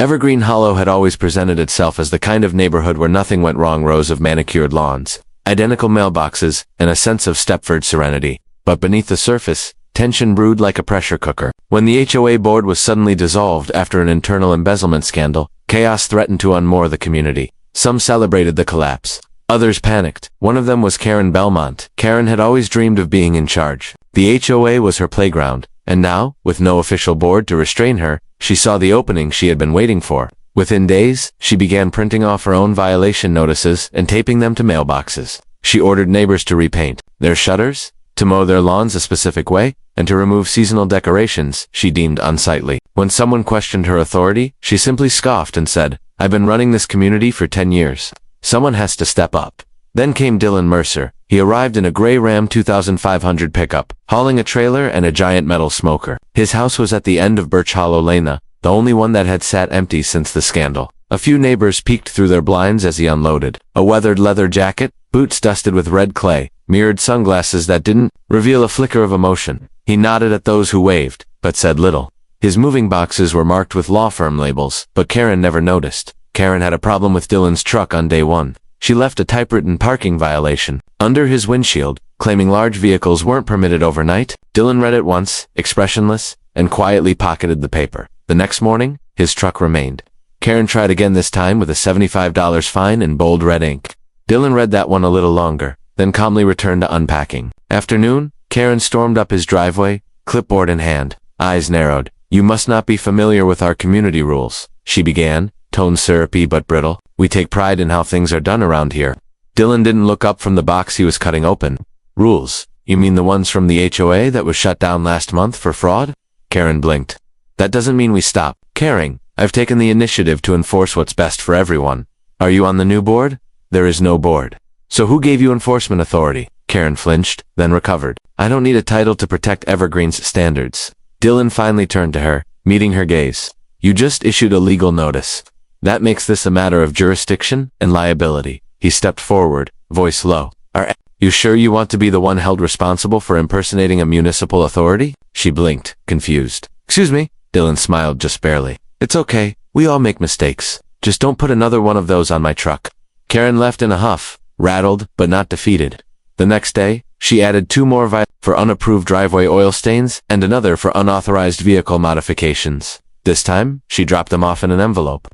Evergreen Hollow had always presented itself as the kind of neighborhood where nothing went wrong: rows of manicured lawns, identical mailboxes, and a sense of Stepford serenity. But beneath the surface, tension brewed like a pressure cooker. When the HOA board was suddenly dissolved after an internal embezzlement scandal, chaos threatened to unmoor the community. Some celebrated the collapse. Others panicked. One of them was Karen Belmont. Karen had always dreamed of being in charge. The HOA was her playground, and now, with no official board to restrain her, she saw the opening she had been waiting for. Within days, she began printing off her own violation notices and taping them to mailboxes. She ordered neighbors to repaint their shutters, to mow their lawns a specific way, and to remove seasonal decorations she deemed unsightly. When someone questioned her authority, she simply scoffed and said, "I've been running this community for 10 years. Someone has to step up." Then came Dylan Mercer. He arrived in a gray Ram 2500 pickup, hauling a trailer and a giant metal smoker. His house was at the end of Birch Hollow Lane, the only one that had sat empty since the scandal. A few neighbors peeked through their blinds as he unloaded. A weathered leather jacket, boots dusted with red clay, mirrored sunglasses that didn't reveal a flicker of emotion. He nodded at those who waved, but said little. His moving boxes were marked with law firm labels, but Karen never noticed. Karen had a problem with Dylan's truck on day one. She left a typewritten parking violation under his windshield, claiming large vehicles weren't permitted overnight. Dylan read it once, expressionless, and quietly pocketed the paper. The next morning, his truck remained. Karen tried again, this time with a $75 fine in bold red ink. Dylan read that one a little longer, then calmly returned to unpacking. Afternoon, Karen stormed up his driveway, clipboard in hand, eyes narrowed. "You must not be familiar with our community rules," she began, tone syrupy but brittle. "We take pride in how things are done around here." Dylan didn't look up from the box he was cutting open. "Rules? You mean the ones from the HOA that was shut down last month for fraud?" Karen blinked. "That doesn't mean we stop caring. I've taken the initiative to enforce what's best for everyone." "Are you on the new board?" "There is no board." "So who gave you enforcement authority?" Karen flinched, then recovered. "I don't need a title to protect Evergreen's standards." Dylan finally turned to her, meeting her gaze. "You just issued a legal notice. That makes this a matter of jurisdiction and liability." He stepped forward, voice low. "Are you sure you want to be the one held responsible for impersonating a municipal authority?" She blinked, confused. "Excuse me?" Dylan smiled just barely. "It's okay. We all make mistakes. Just don't put another one of those on my truck." Karen left in a huff, rattled but not defeated. The next day, she added 2 more for unapproved driveway oil stains and another for unauthorized vehicle modifications. This time, she dropped them off in an envelope.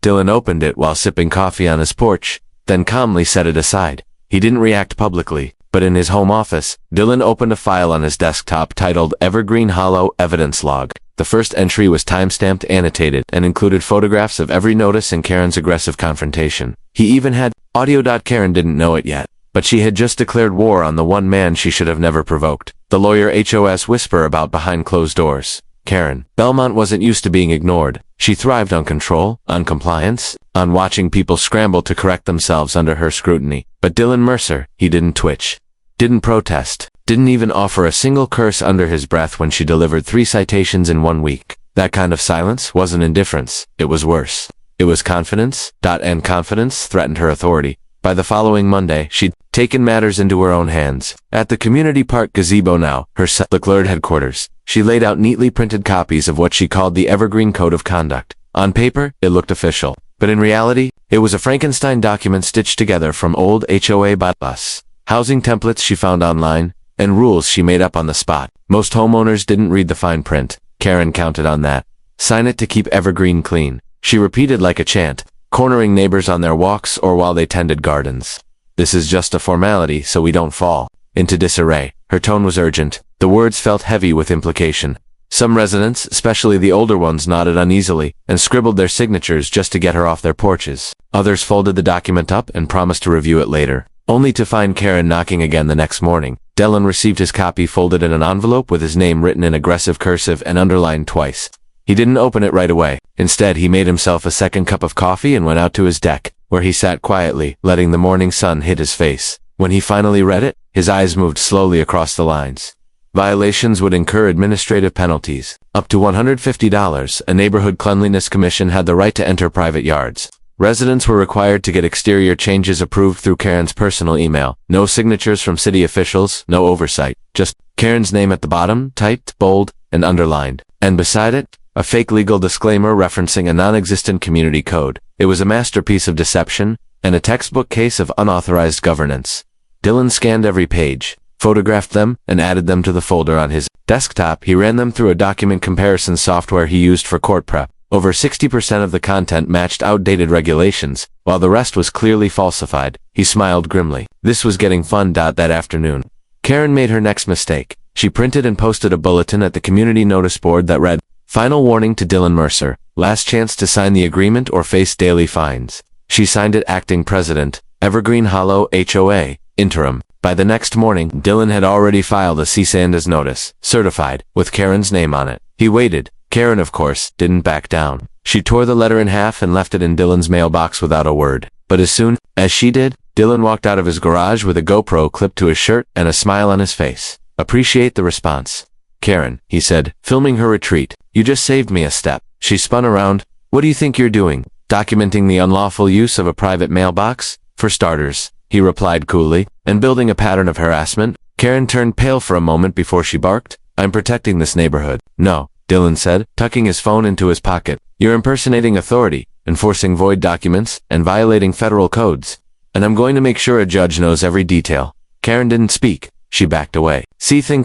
Dylan opened it while sipping coffee on his porch, then calmly set it aside. He didn't react publicly, but in his home office, Dylan opened a file on his desktop titled Evergreen Hollow Evidence Log. The first entry was time-stamped, annotated, and included photographs of every notice and Karen's aggressive confrontation. He even had audio. Karen didn't know it yet, but she had just declared war on the one man she should have never provoked. The lawyer HOS whisper about behind closed doors. Karen Belmont wasn't used to being ignored. She thrived on control, on compliance, on watching people scramble to correct themselves under her scrutiny. But Dylan Mercer, he didn't twitch, didn't protest, didn't even offer a single curse under his breath when she delivered 3 citations in 1 week. That kind of silence wasn't indifference, it was worse. It was confidence, and confidence threatened her authority. By the following Monday, she'd taken matters into her own hands. At the community park gazebo now, her declared headquarters, she laid out neatly printed copies of what she called the Evergreen Code of Conduct. On paper, it looked official, but in reality, it was a Frankenstein document stitched together from old HOA bylaws, housing templates she found online, and rules she made up on the spot. Most homeowners didn't read the fine print. Karen counted on that. "Sign it to keep Evergreen clean," she repeated like a chant, cornering neighbors on their walks or while they tended gardens. "This is just a formality so we don't fall into disarray." Her tone was urgent. The words felt heavy with implication. Some residents, especially the older ones, nodded uneasily and scribbled their signatures just to get her off their porches. Others folded the document up and promised to review it later, only to find Karen knocking again the next morning. Dylan received his copy folded in an envelope with his name written in aggressive cursive and underlined twice. He didn't open it right away. Instead, he made himself a second cup of coffee and went out to his deck, where he sat quietly, letting the morning sun hit his face. When he finally read it, his eyes moved slowly across the lines. Violations would incur administrative penalties, up to $150. A neighborhood cleanliness commission had the right to enter private yards. Residents were required to get exterior changes approved through Karen's personal email. No signatures from city officials, no oversight. Just Karen's name at the bottom, typed, bold, and underlined. And beside it, a fake legal disclaimer referencing a non-existent community code. It was a masterpiece of deception and a textbook case of unauthorized governance. Dylan scanned every page, photographed them, and added them to the folder on his desktop. He ran them through a document comparison software he used for court prep. Over 60% of the content matched outdated regulations, while the rest was clearly falsified. He smiled grimly. This was getting fun. That afternoon, Karen made her next mistake. She printed and posted a bulletin at the community notice board that read, "Final warning to Dylan Mercer. Last chance to sign the agreement or face daily fines." She signed it acting president, Evergreen Hollow HOA, interim. By the next morning, Dylan had already filed a cease and desist notice, certified, with Karen's name on it. He waited. Karen, of course, didn't back down. She tore the letter in half and left it in Dylan's mailbox without a word. But as soon as she did, Dylan walked out of his garage with a GoPro clipped to his shirt and a smile on his face. "Appreciate the response, Karen," he said, filming her retreat. "You just saved me a step." She spun around. "What do you think you're doing? Documenting the unlawful use of a private mailbox? For starters," he replied coolly, "and building a pattern of harassment." Karen turned pale for a moment before she barked, "I'm protecting this neighborhood." "No," Dylan said, tucking his phone into his pocket. "You're impersonating authority, enforcing void documents, and violating federal codes. And I'm going to make sure a judge knows every detail." Karen didn't speak. She backed away.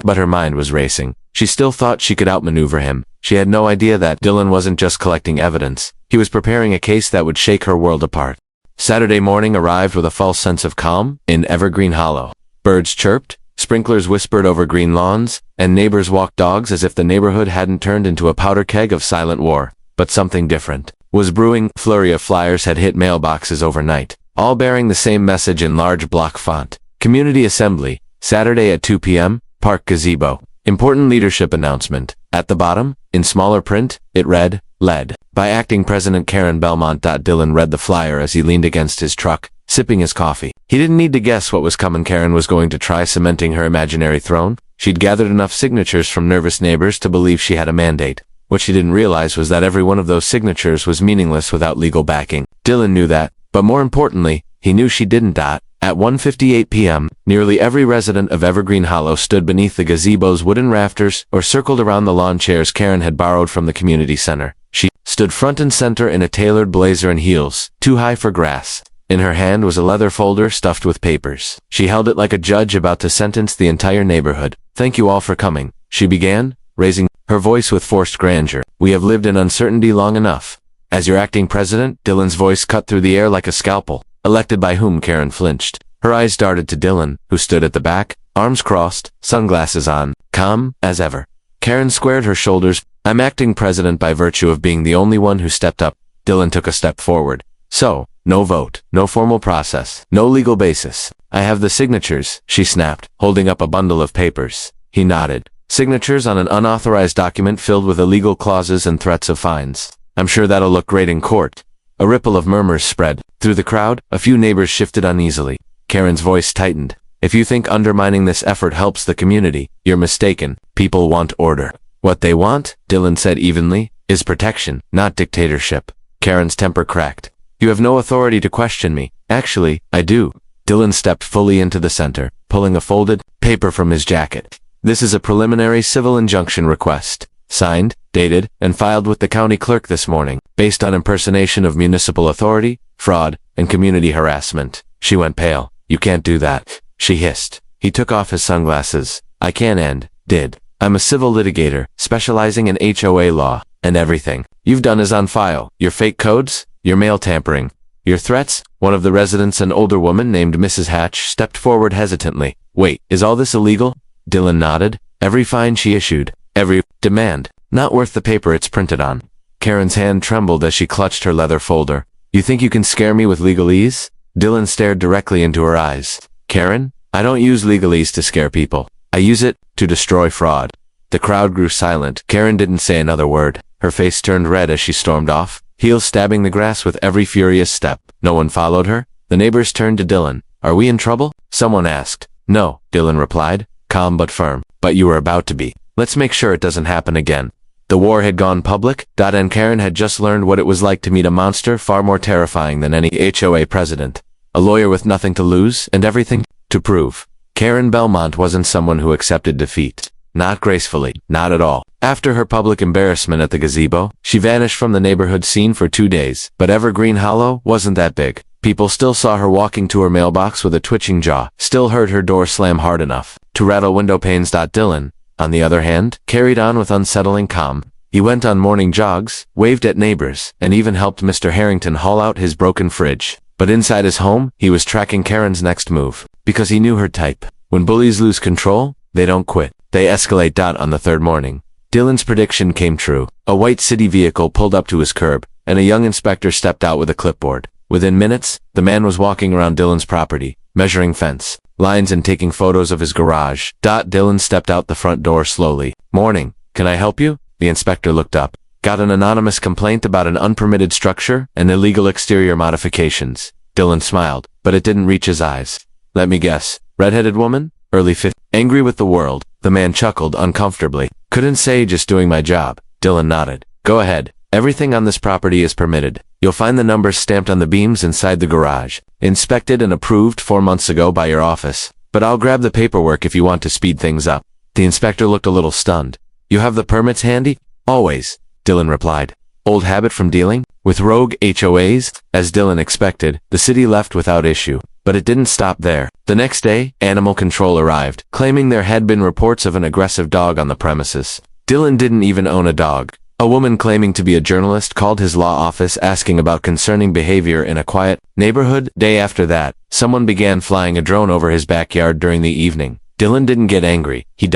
But her mind was racing. She still thought she could outmaneuver him. She had no idea that Dylan wasn't just collecting evidence. He was preparing a case that would shake her world apart. Saturday morning arrived with a false sense of calm in Evergreen Hollow. Birds chirped, sprinklers whispered over green lawns, and neighbors walked dogs as if the neighborhood hadn't turned into a powder keg of silent war. But something different was brewing. Flurry of flyers had hit mailboxes overnight, all bearing the same message in large block font. Community Assembly, Saturday at 2 p.m., Park Gazebo. Important leadership announcement. At the bottom, in smaller print, it read, "Led by Acting President Karen Belmont." Dylan read the flyer as he leaned against his truck, sipping his coffee. He didn't need to guess what was coming. Karen was going to try cementing her imaginary throne. She'd gathered enough signatures from nervous neighbors to believe she had a mandate. What she didn't realize was that every one of those signatures was meaningless without legal backing. Dylan knew that, but more importantly, he knew she didn't. At 1:58 p.m., nearly every resident of Evergreen Hollow stood beneath the gazebo's wooden rafters or circled around the lawn chairs Karen had borrowed from the community center. She stood front and center in a tailored blazer and heels, too high for grass. In her hand was a leather folder stuffed with papers. She held it like a judge about to sentence the entire neighborhood. "Thank you all for coming," she began, raising her voice with forced grandeur. "We have lived in uncertainty long enough. As your acting president," Dylan's voice cut through the air like a scalpel. "Elected by whom?" Karen flinched. Her eyes darted to Dylan, who stood at the back, arms crossed, sunglasses on, calm as ever. Karen squared her shoulders. "I'm acting president by virtue of being the only one who stepped up." Dylan took a step forward. "So, no vote, no formal process, no legal basis. I have the signatures," she snapped, holding up a bundle of papers. He nodded. "Signatures on an unauthorized document filled with illegal clauses and threats of fines. I'm sure that'll look great in court." A ripple of murmurs spread. Through the crowd, a few neighbors shifted uneasily. Karen's voice tightened. "If you think undermining this effort helps the community, you're mistaken. People want order. What they want," Dylan said evenly, "is protection, not dictatorship." Karen's temper cracked. "You have no authority to question me." "Actually, I do." Dylan stepped fully into the center, pulling a folded paper from his jacket. "This is a preliminary civil injunction request. Signed, dated, and filed with the county clerk this morning, based on impersonation of municipal authority, fraud, and community harassment." She went pale. "You can't do that," she hissed. He took off his sunglasses. "I can and did. I'm a civil litigator, specializing in HOA law, and everything you've done is on file. Your fake codes, your mail tampering, your threats." One of the residents, an older woman named Mrs. Hatch, stepped forward hesitantly. "Wait, is all this illegal?" Dylan nodded. "Every fine she issued, every demand, not worth the paper it's printed on." Karen's hand trembled as she clutched her leather folder. "You think you can scare me with legalese?" Dylan stared directly into her eyes. "Karen, I don't use legalese to scare people. I use it to destroy fraud." The crowd grew silent. Karen didn't say another word. Her face turned red as she stormed off, heels stabbing the grass with every furious step. No one followed her. The neighbors turned to Dylan. "Are we in trouble?" someone asked. "No," Dylan replied, calm but firm. "But you are about to be. Let's make sure it doesn't happen again." The war had gone public, and Karen had just learned what it was like to meet a monster far more terrifying than any HOA president. A lawyer with nothing to lose and everything to prove. Karen Belmont wasn't someone who accepted defeat. Not gracefully, not at all. After her public embarrassment at the gazebo, she vanished from the neighborhood scene for 2 days. But Evergreen Hollow wasn't that big. People still saw her walking to her mailbox with a twitching jaw, still heard her door slam hard enough to rattle window panes. Dylan, on the other hand, carried on with unsettling calm. He went on morning jogs, waved at neighbors, and even helped Mr. Harrington haul out his broken fridge. But inside his home, he was tracking Karen's next move, because he knew her type. When bullies lose control, they don't quit. They escalate. On the third morning, Dylan's prediction came true. A white city vehicle pulled up to his curb, and a young inspector stepped out with a clipboard. Within minutes, the man was walking around Dylan's property, measuring fence lines and taking photos of his garage. Dylan stepped out the front door slowly. "Morning, can I help you?" The inspector looked up. "Got an anonymous complaint about an unpermitted structure and illegal exterior modifications." Dylan smiled, but it didn't reach his eyes. "Let me guess. Red-headed woman? Early 50s? Angry with the world?" The man chuckled uncomfortably. "Couldn't say, just doing my job." Dylan nodded. "Go ahead. Everything on this property is permitted. You'll find the numbers stamped on the beams inside the garage. Inspected and approved 4 months ago by your office. But I'll grab the paperwork if you want to speed things up." The inspector looked a little stunned. "You have the permits handy?" "Always," Dylan replied. "Old habit from dealing with rogue HOAs?" As Dylan expected, the city left without issue. But it didn't stop there. The next day, animal control arrived, claiming there had been reports of an aggressive dog on the premises. Dylan didn't even own a dog. A woman claiming to be a journalist called his law office asking about concerning behavior in a quiet neighborhood. Day after that, someone began flying a drone over his backyard during the evening. Dylan didn't get angry. He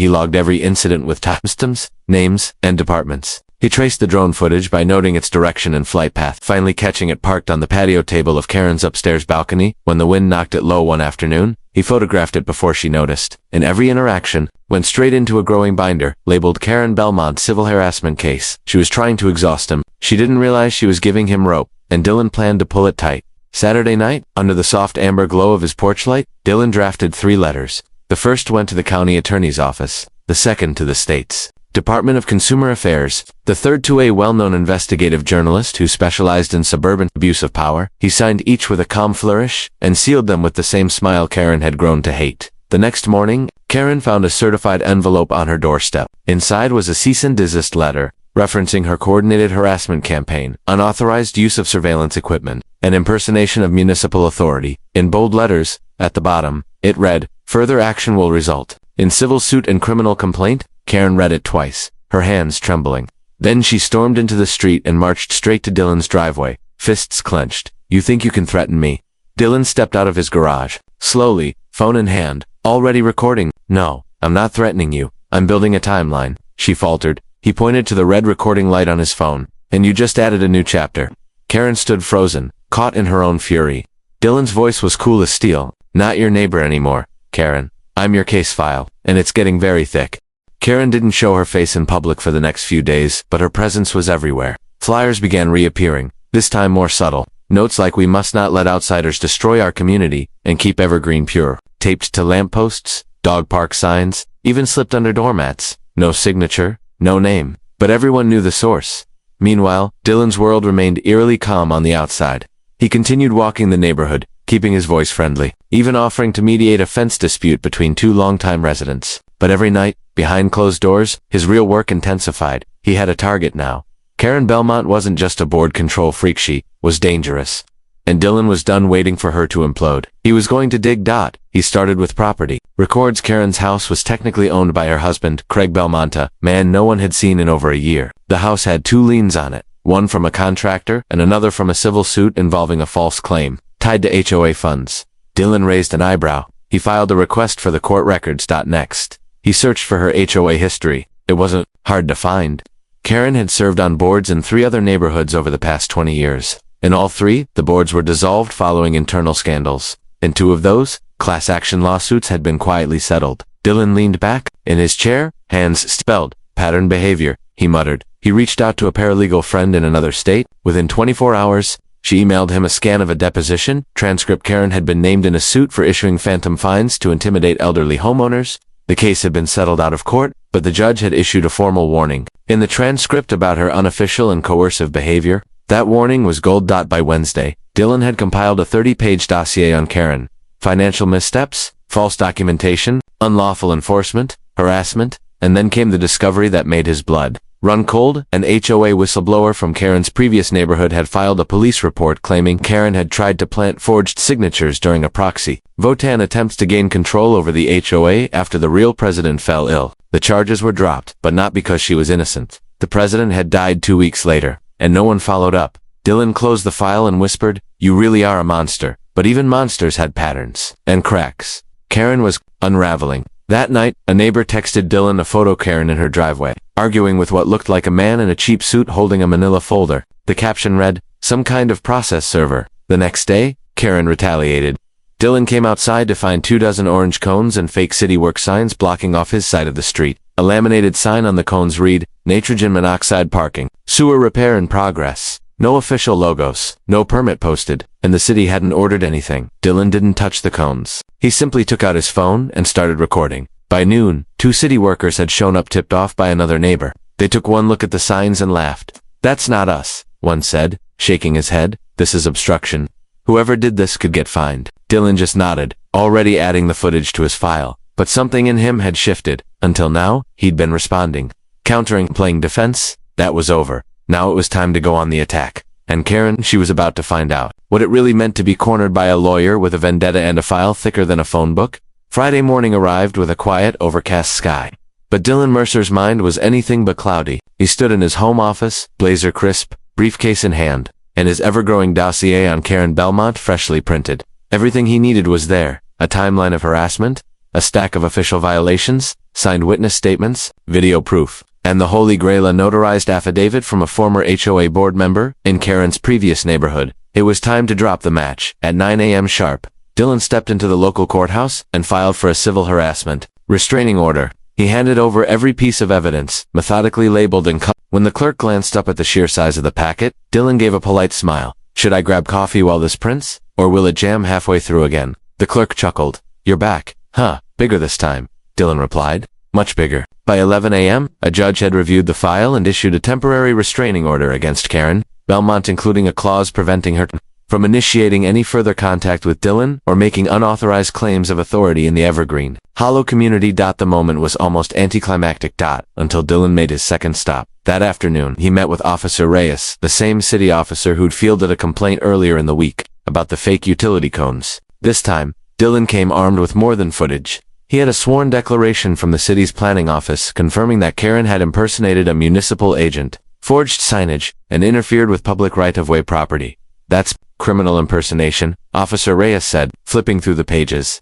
logged every incident with timestamps, names, and departments. He traced the drone footage by noting its direction and flight path, finally catching it parked on the patio table of Karen's upstairs balcony. When the wind knocked it low one afternoon, he photographed it before she noticed. In every interaction, went straight into a growing binder, labeled Karen Belmont Civil Harassment Case. She was trying to exhaust him. She didn't realize she was giving him rope, and Dylan planned to pull it tight. Saturday night, under the soft amber glow of his porch light, Dylan drafted 3 letters. The first went to the county attorney's office, the second to the state's Department of Consumer Affairs, the third to a well-known investigative journalist who specialized in suburban abuse of power. He signed each with a calm flourish and sealed them with the same smile Karen had grown to hate. The next morning, Karen found a certified envelope on her doorstep. Inside was a cease and desist letter, referencing her coordinated harassment campaign, unauthorized use of surveillance equipment, and impersonation of municipal authority. In bold letters, at the bottom, it read, "Further action will result in civil suit and criminal complaint." Karen read it twice, her hands trembling. Then she stormed into the street and marched straight to Dylan's driveway, fists clenched. "You think you can threaten me?" Dylan stepped out of his garage, slowly, phone in hand, already recording. "No, I'm not threatening you. I'm building a timeline," she faltered. He pointed to the red recording light on his phone. "And you just added a new chapter." Karen stood frozen, caught in her own fury. Dylan's voice was cool as steel. "Not your neighbor anymore, Karen. I'm your case file, and it's getting very thick." Karen didn't show her face in public for the next few days, but her presence was everywhere. Flyers began reappearing, this time more subtle. Notes like "We must not let outsiders destroy our community and keep Evergreen pure," taped to lampposts, dog park signs, even slipped under doormats. No signature, no name, but everyone knew the source. Meanwhile, Dylan's world remained eerily calm on the outside. He continued walking the neighborhood, keeping his voice friendly, even offering to mediate a fence dispute between 2 longtime residents. But every night, behind closed doors, his real work intensified. He had a target now. Karen Belmont wasn't just a board control freak, she was dangerous. And Dylan was done waiting for her to implode. He was going to dig. He started with property. Records Karen's house was technically owned by her husband, Craig Belmonta, man no one had seen in over a year. The house had 2 liens on it, one from a contractor and another from a civil suit involving a false claim, tied to HOA funds. Dylan raised an eyebrow. He filed a request for the court records. Next, he searched for her HOA history. It wasn't hard to find. Karen had served on boards in 3 other neighborhoods over the past 20 years. In all 3, the boards were dissolved following internal scandals. In 2 of those, class action lawsuits had been quietly settled. Dylan leaned back in his chair, hands spelled pattern behavior, he muttered. He reached out to a paralegal friend in another state. Within 24 hours, she emailed him a scan of a deposition transcript. Karen had been named in a suit for issuing phantom fines to intimidate elderly homeowners. The case had been settled out of court, but the judge had issued a formal warning in the transcript about her unofficial and coercive behavior. That warning was gold. By Wednesday, Dylan had compiled a 30-page dossier on Karen. Financial missteps, false documentation, unlawful enforcement, harassment, and then came the discovery that made his blood run cold. An HOA whistleblower from Karen's previous neighborhood had filed a police report claiming Karen had tried to plant forged signatures during a proxy vote and attempts to gain control over the HOA after the real president fell ill. The charges were dropped, but not because she was innocent. The president had died 2 weeks later, and no one followed up. Dylan closed the file and whispered, "You really are a monster." But even monsters had patterns and cracks. Karen was unraveling. That night, a neighbor texted Dylan a photo of Karen in her driveway, arguing with what looked like a man in a cheap suit holding a manila folder. The caption read, "Some kind of process server." The next day, Karen retaliated. Dylan came outside to find 24 orange cones and fake city work signs blocking off his side of the street. A laminated sign on the cones read, "Nitrogen monoxide parking, sewer repair in progress." No official logos, no permit posted, and the city hadn't ordered anything. Dylan didn't touch the cones. He simply took out his phone and started recording. By noon, 2 city workers had shown up tipped off by another neighbor. They took one look at the signs and laughed. "That's not us," one said, shaking his head. "This is obstruction. Whoever did this could get fined." Dylan just nodded, already adding the footage to his file. But something in him had shifted. Until now, he'd been responding. Countering, playing defense. That was over. Now it was time to go on the attack. And Karen, she was about to find out what it really meant to be cornered by a lawyer with a vendetta and a file thicker than a phone book. Friday morning arrived with a quiet, overcast sky. But Dylan Mercer's mind was anything but cloudy. He stood in his home office, blazer crisp, briefcase in hand, and his ever-growing dossier on Karen Belmont freshly printed. Everything he needed was there: a timeline of harassment, a stack of official violations, signed witness statements, video proof, and the Holy Grail, a notarized affidavit from a former HOA board member in Karen's previous neighborhood. It was time to drop the match. At 9 a.m. sharp, Dylan stepped into the local courthouse and filed for a civil harassment restraining order. He handed over every piece of evidence, methodically labeled and cut. When the clerk glanced up at the sheer size of the packet, Dylan gave a polite smile. "Should I grab coffee while this prints, or will it jam halfway through again?" The clerk chuckled. "You're back, huh? Bigger this time," Dylan replied. "Much bigger." By 11 a.m., a judge had reviewed the file and issued a temporary restraining order against Karen Belmont, including a clause preventing her from initiating any further contact with Dylan or making unauthorized claims of authority in the Evergreen Hollow community. The moment was almost anticlimactic. Until Dylan made his second stop. That afternoon, he met with Officer Reyes, the same city officer who'd fielded a complaint earlier in the week about the fake utility cones. This time, Dylan came armed with more than footage. He had a sworn declaration from the city's planning office confirming that Karen had impersonated a municipal agent, forged signage, and interfered with public right-of-way property. "That's criminal impersonation," Officer Reyes said, flipping through the pages.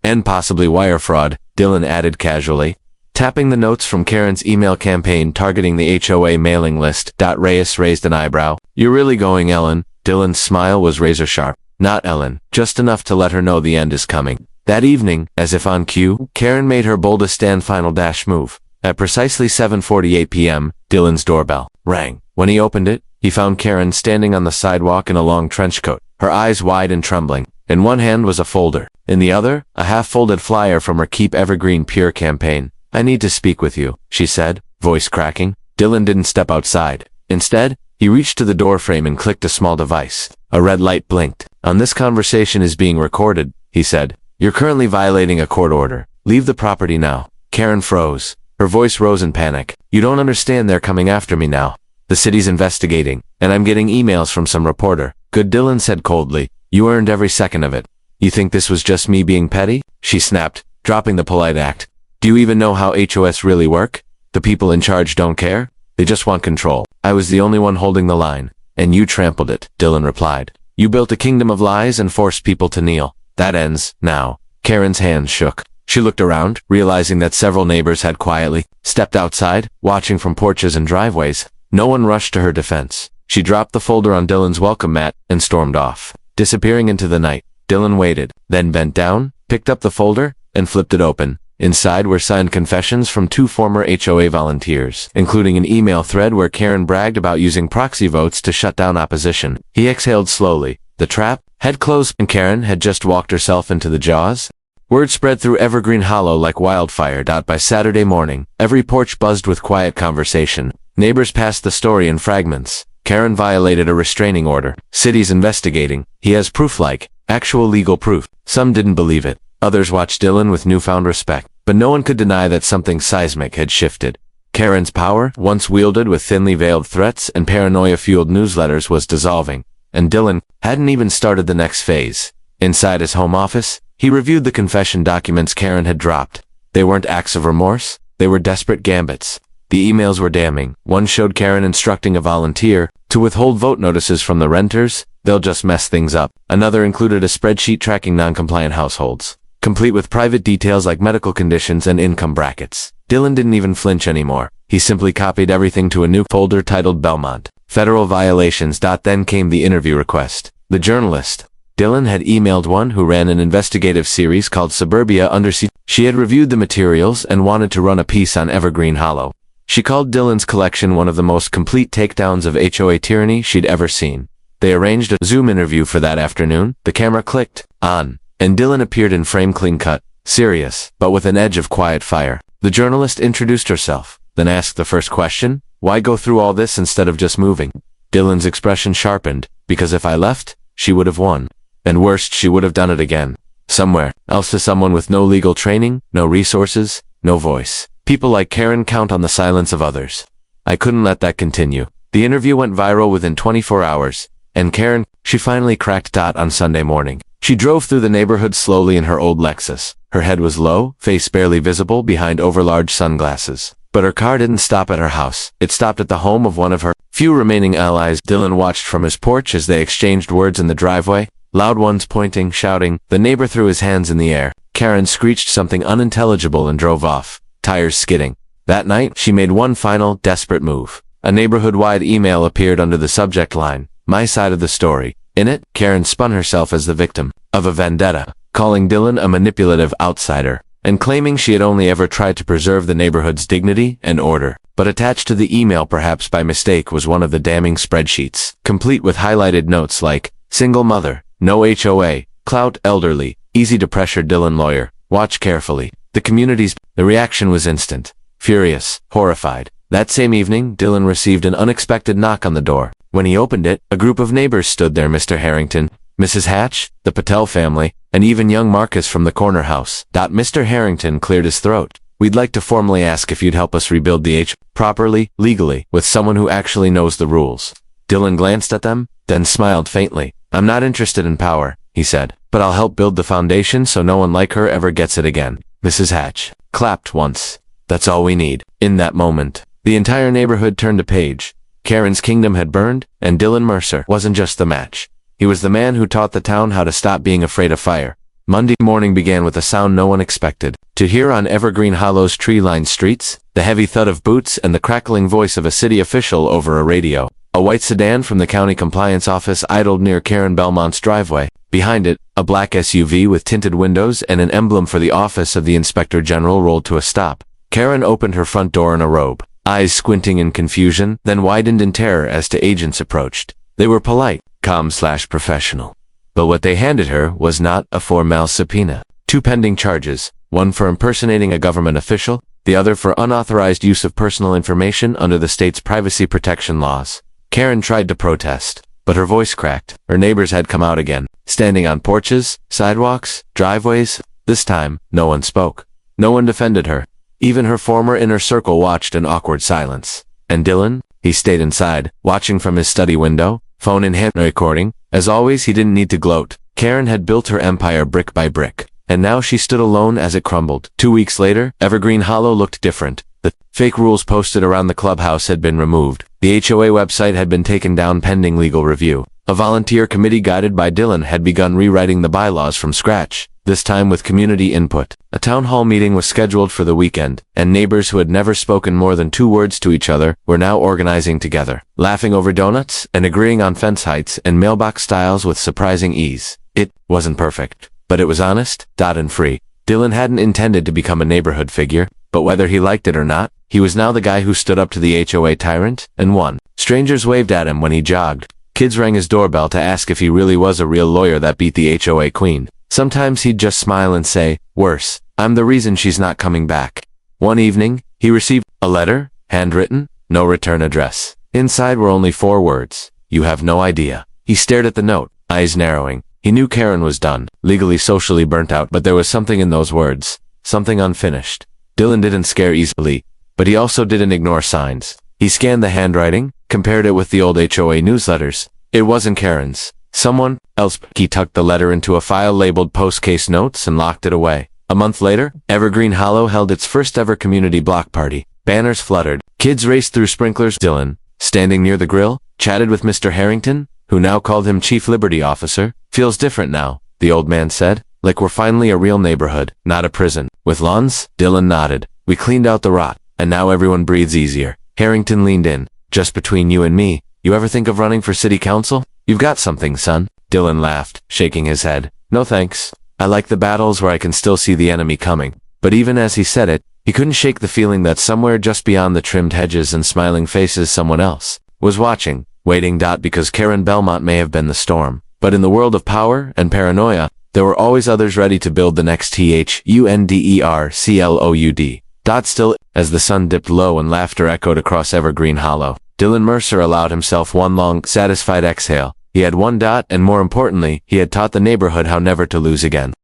"And possibly wire fraud," Dylan added casually, tapping the notes from Karen's email campaign targeting the HOA mailing list. Reyes raised an eyebrow. "You're really going, Ellen?" Dylan's smile was razor-sharp. "Not Ellen, just enough to let her know the end is coming." That evening, as if on cue, Karen made her boldest and final dash move. At precisely 7:48 p.m., Dylan's doorbell rang. When he opened it, he found Karen standing on the sidewalk in a long trench coat, her eyes wide and trembling. In one hand was a folder. In the other, a half-folded flyer from her Keep Evergreen Pure campaign. "I need to speak with you," she said, voice cracking. Dylan didn't step outside. Instead, he reached to the doorframe and clicked a small device. A red light blinked. "This conversation is being recorded," he said. "You're currently violating a court order. Leave the property now." Karen froze. Her voice rose in panic. "You don't understand, they're coming after me now. The city's investigating, and I'm getting emails from some reporter." "Good," Dylan said coldly. "You earned every second of it." "You think this was just me being petty?" she snapped, dropping the polite act. "Do you even know how HOS really work? The people in charge don't care. They just want control. I was the only one holding the line, and you trampled it," Dylan replied. "You built a kingdom of lies and forced people to kneel. That ends now." Karen's hands shook. She looked around, realizing that several neighbors had quietly stepped outside, watching from porches and driveways. No one rushed to her defense. She dropped the folder on Dylan's welcome mat and stormed off, disappearing into the night. Dylan waited, then bent down, picked up the folder, and flipped it open. Inside were signed confessions from 2 former HOA volunteers, including an email thread where Karen bragged about using proxy votes to shut down opposition. He exhaled slowly. The trap had closed, and Karen had just walked herself into the jaws. Word spread through Evergreen Hollow like wildfire. By Saturday morning, every porch buzzed with quiet conversation. Neighbors passed the story in fragments. Karen violated a restraining order. City's investigating. He has proof, like actual legal proof. Some didn't believe it. Others watched Dylan with newfound respect. But no one could deny that something seismic had shifted. Karen's power, once wielded with thinly veiled threats and paranoia-fueled newsletters, was dissolving, and Dylan hadn't even started the next phase. Inside his home office, he reviewed the confession documents Karen had dropped. They weren't acts of remorse, they were desperate gambits. The emails were damning. One showed Karen instructing a volunteer to withhold vote notices from the renters. They'll just mess things up. Another included a spreadsheet tracking non-compliant households, complete with private details like medical conditions and income brackets. Dylan didn't even flinch anymore. He simply copied everything to a new folder titled Belmont. Federal violations. Then came the interview request. The journalist. Dylan had emailed one who ran an investigative series called Suburbia Under Siege. She had reviewed the materials and wanted to run a piece on Evergreen Hollow. She called Dylan's collection one of the most complete takedowns of HOA tyranny she'd ever seen. They arranged a Zoom interview for that afternoon. The camera clicked on, and Dylan appeared in frame, clean-cut, serious, but with an edge of quiet fire. The journalist introduced herself, then asked the first question: why go through all this instead of just moving? Dylan's expression sharpened. Because if I left, she would have won. And worst, she would have done it again. Somewhere else, to someone with no legal training, no resources, no voice. People like Karen count on the silence of others. I couldn't let that continue. The interview went viral within 24 hours. And Karen, she finally cracked. On Sunday morning, she drove through the neighborhood slowly in her old Lexus. Her head was low, face barely visible behind overlarge sunglasses. But her car didn't stop at her house. It stopped at the home of one of her few remaining allies. Dylan watched from his porch as they exchanged words in the driveway, loud ones, pointing, shouting. The neighbor threw his hands in the air. Karen screeched something unintelligible and drove off, tires skidding. That night, she made one final, desperate move. A neighborhood-wide email appeared under the subject line, "My side of the story." In it, Karen spun herself as the victim of a vendetta, calling Dylan a manipulative outsider, and claiming she had only ever tried to preserve the neighborhood's dignity and order. But attached to the email, perhaps by mistake, was one of the damning spreadsheets, complete with highlighted notes like, "Single mother, no HOA, clout, elderly, easy to pressure, Dylan lawyer, watch carefully." The reaction was instant. Furious, horrified. That same evening, Dylan received an unexpected knock on the door. When he opened it, a group of neighbors stood there: Mr. Harrington, Mrs. Hatch, the Patel family, and even young Marcus from the corner house. Mr. Harrington cleared his throat. "We'd like to formally ask if you'd help us rebuild the properly, legally, with someone who actually knows the rules." Dylan glanced at them, then smiled faintly. "I'm not interested in power," he said, "but I'll help build the foundation so no one like her ever gets it again." Mrs. Hatch clapped once. "That's all we need." In that moment, the entire neighborhood turned a page. Karen's kingdom had burned, and Dylan Mercer wasn't just the match. He was the man who taught the town how to stop being afraid of fire. Monday morning began with a sound no one expected to hear on Evergreen Hollow's tree-lined streets: the heavy thud of boots and the crackling voice of a city official over a radio. A white sedan from the county compliance office idled near Karen Belmont's driveway. Behind it, a black SUV with tinted windows and an emblem for the office of the Inspector General rolled to a stop. Karen opened her front door in a robe, eyes squinting in confusion, then widened in terror as the agents approached. They were polite, calm/professional. But what they handed her was not a formal subpoena. 2 pending charges, one for impersonating a government official, the other for unauthorized use of personal information under the state's privacy protection laws. Karen tried to protest, but her voice cracked. Her neighbors had come out again, standing on porches, sidewalks, driveways. This time, no one spoke. No one defended her. Even her former inner circle watched in awkward silence. And Dylan? He stayed inside, watching from his study window, phone in hand, recording. As always, he didn't need to gloat. Karen had built her empire brick by brick, and now she stood alone as it crumbled. 2 weeks later, Evergreen Hollow looked different. The fake rules posted around the clubhouse had been removed. The HOA website had been taken down pending legal review. A volunteer committee guided by Dylan had begun rewriting the bylaws from scratch, this time with community input. A town hall meeting was scheduled for the weekend, and neighbors who had never spoken more than 2 words to each other were now organizing together, laughing over donuts and agreeing on fence heights and mailbox styles with surprising ease. It wasn't perfect, but it was honest, and free. Dylan hadn't intended to become a neighborhood figure, but whether he liked it or not, he was now the guy who stood up to the HOA tyrant and won. Strangers waved at him when he jogged. Kids rang his doorbell to ask if he really was a real lawyer that beat the HOA queen. Sometimes he'd just smile and say, "Worse, I'm the reason she's not coming back." One evening, he received a letter, handwritten, no return address. Inside were only 4 words: "You have no idea." He stared at the note, eyes narrowing. He knew Karen was done, legally, socially burnt out, but there was something in those words. something unfinished. Dylan didn't scare easily, but he also didn't ignore signs. He scanned the handwriting, compared it with the old HOA newsletters. It wasn't Karen's. Someone else. He tucked the letter into a file labeled Postcase Notes and locked it away. A month later, Evergreen Hollow held its first ever community block party. Banners fluttered. Kids raced through sprinklers. Dylan, standing near the grill, chatted with Mr. Harrington, who now called him Chief Liberty Officer. Feels different now, the old man said. Like we're finally a real neighborhood, not a prison. With lawns? Dylan nodded. We cleaned out the rot, and now everyone breathes easier. Harrington leaned in. Just between you and me, you ever think of running for city council? You've got something, son. Dylan laughed, shaking his head. No thanks. I like the battles where I can still see the enemy coming. But even as he said it, he couldn't shake the feeling that somewhere just beyond the trimmed hedges and smiling faces someone else was watching, waiting. Because Karen Belmont may have been the storm, but in the world of power and paranoia, there were always others ready to build the next THUNDERCLOUD. Still, as the sun dipped low and laughter echoed across Evergreen Hollow, Dylan Mercer allowed himself one long, satisfied exhale. He had won. And more importantly, he had taught the neighborhood how never to lose again.